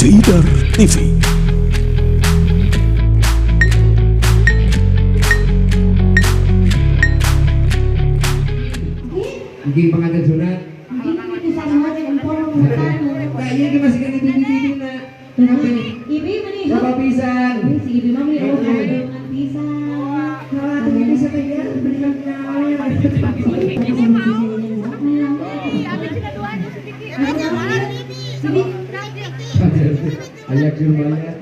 Feeder TV. Gigi pengantin sunat. Nah, iya masih kan itu nak. Ibi mana? Bapak pisan. Si Ibi mah beli dengan pisang. Kalau tuh bisa ya berikan namanya. Ayak di rumahnya.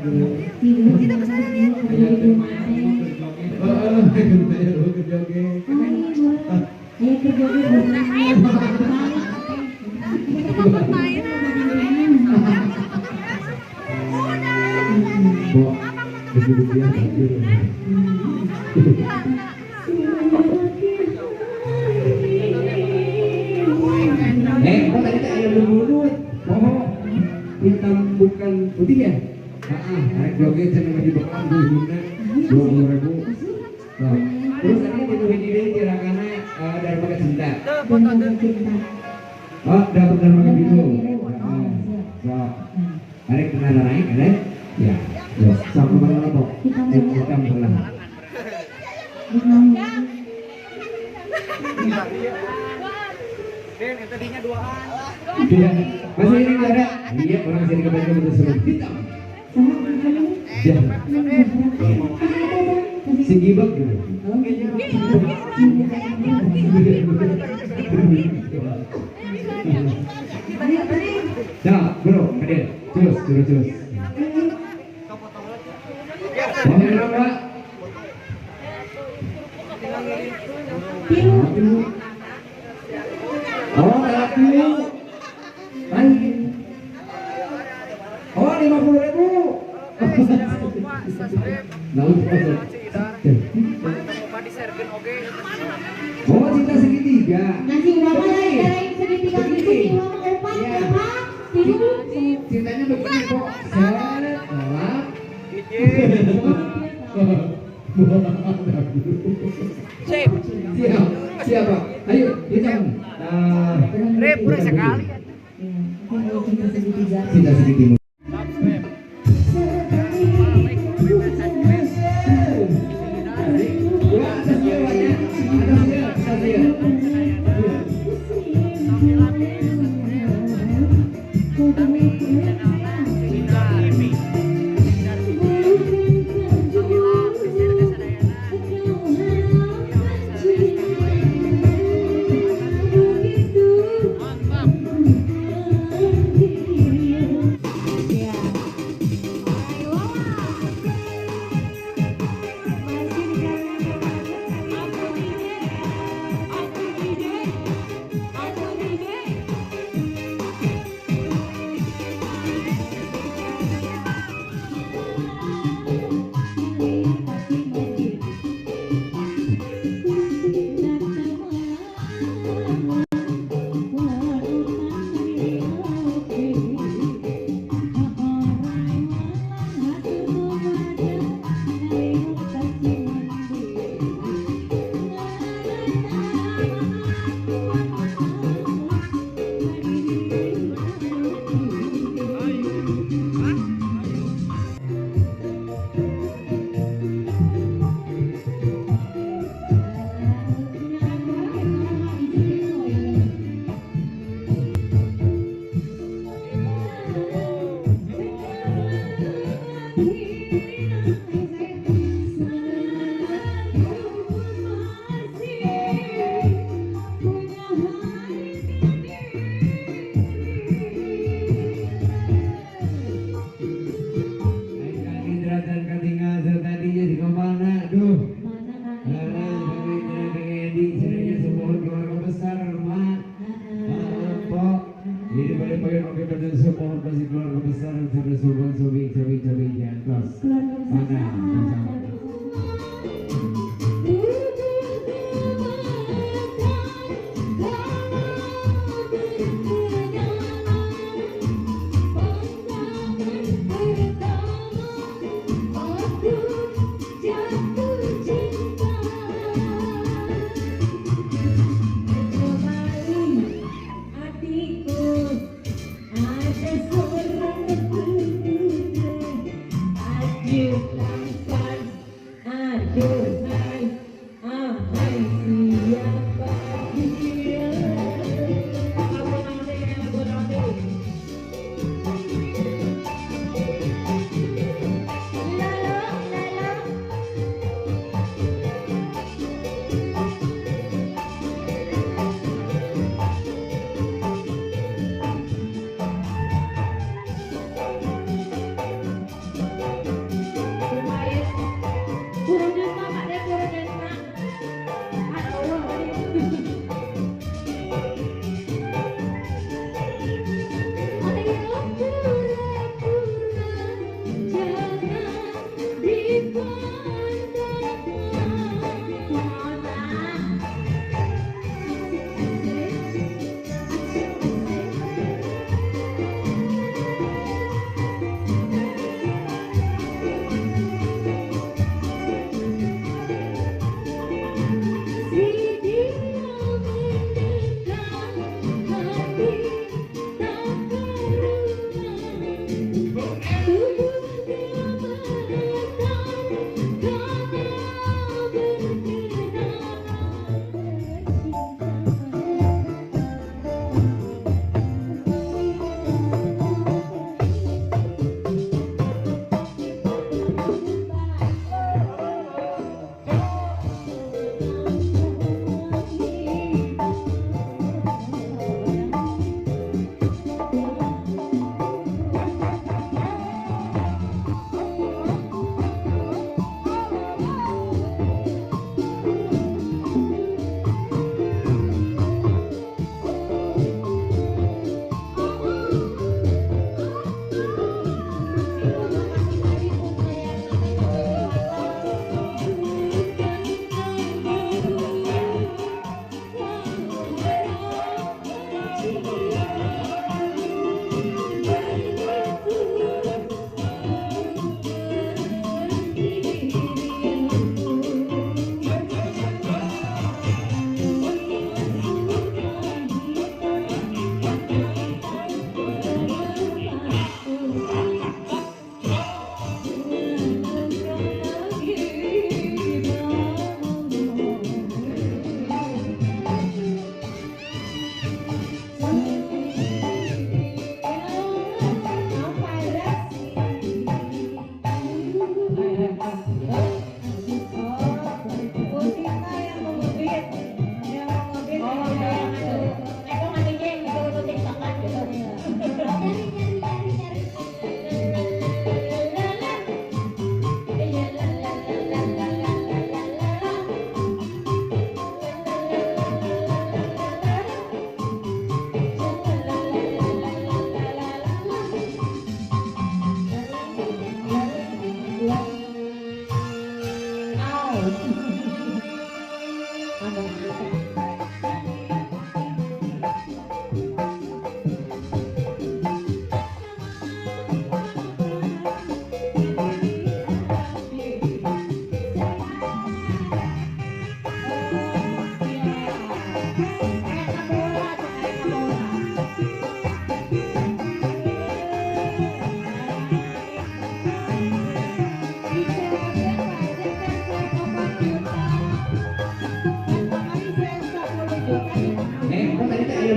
Kok tadi tak ada mulut? Oh, hitam bukan putih ya? Naik joget seneng di bekal 20.000. Terus tadi ditulis di tirakana dari pakai cinta. Oh, dapat dari pakai biru. So, tarik kena naik, ada? Ya, yes. Sama mana apa? Hitam pelan. Den, itu tadinya duaan. Iya, masih ini ada? Iya, orang sini kebanyakan betul sulit hitam. Ya, si gibak gitu. Ya, bro, ada. Terus. Mau berapa? Oh, aku. Oh, 50.000. Oh, cinta segitiga. Nasi mama lain segitiga gitu sih mama opat apa? Cintanya begini kok. Siapa? Ayo, hitam. Rep, udah sekali. Cinta segitiga. Ada seorang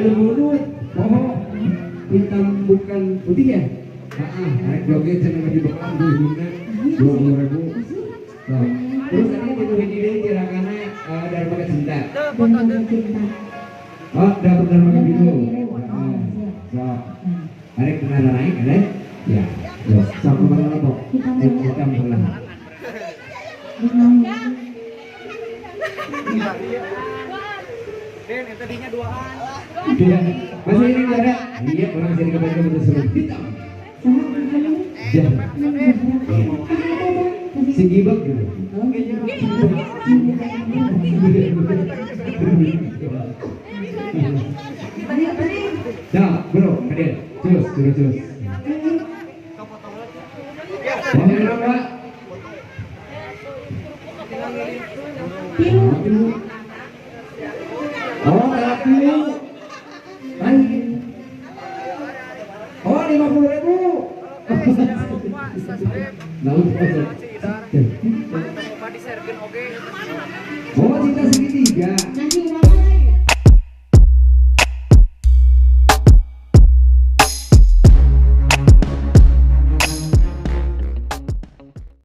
bermulut. Oh, hitam bukan putih ya? Naik joget senang lagi bakalan 20.000. Nah, terus tadi ditulis ide kira-kira dari pakai cinta. Dengan cinta. Oh, dapur dan makan biru. So, hari pernah naik, ada? Ya, yo, sama mana apa? Kita pulang. Den, yang tadinya duaan. Tidak, masih ini ada. Iya, orang sini kebanyakan betul sebut hitam. Jangan. Si gibak gitu. Nah, bro, hadir. Terus. Mau minum Pak? Oh, tapi oh, 50.000. Oh, cinta segitiga. Nasi